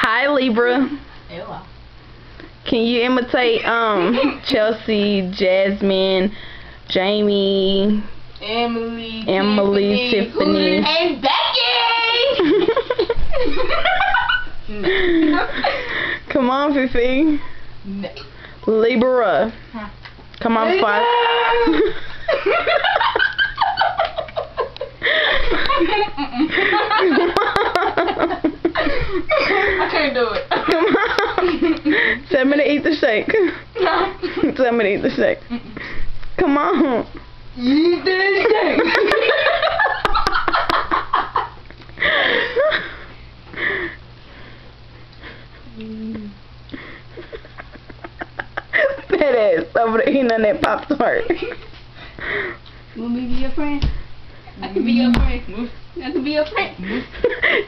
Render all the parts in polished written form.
Hi, Libra. Ella. Can you imitate Chelsea, Jasmine, Jamie, Emily, Tiffany, and Becky. Come on, Fifi. No. Libra. Huh. Come on, Spot. I can't do it. Come on. Tell me to eat the shake. No. Tell me to eat the shake. Come on. Eat this shake. That ass over there eating on that Pop-Tart. You want me to be your friend? I can be your friend. I can be your friend. Dang,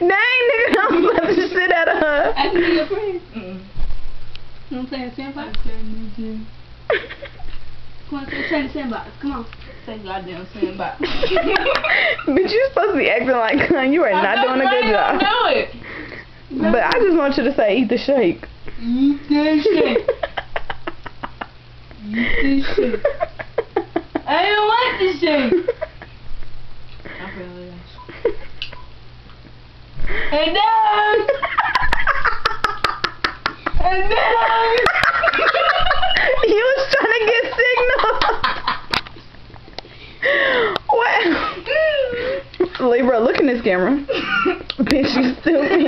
nigga, I'm about to shit out of her. I can be your friend. You know what I'm saying? Sandbox? Come on, say the sandbox. Come on. Say goddamn sandbox. Bitch, you supposed to be acting like you are not doing a good job. Do it. But I just want you to say eat the shake. Eat this shake. Eat this shake. I don't want this shake. I'm really nice. And then. And then. You was trying to get signal. What? Libra, look in this camera. Bitch, you stupid.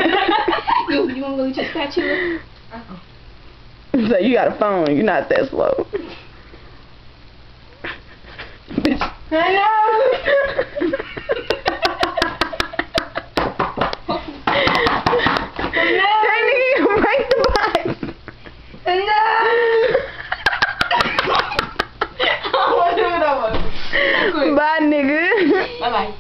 You want to go to the statue? So you got a phone. You're not that slow. Bitch. Hello. Hey, nigga, you break the box. Hello. I want to do it over. Bye, nigga. Bye bye.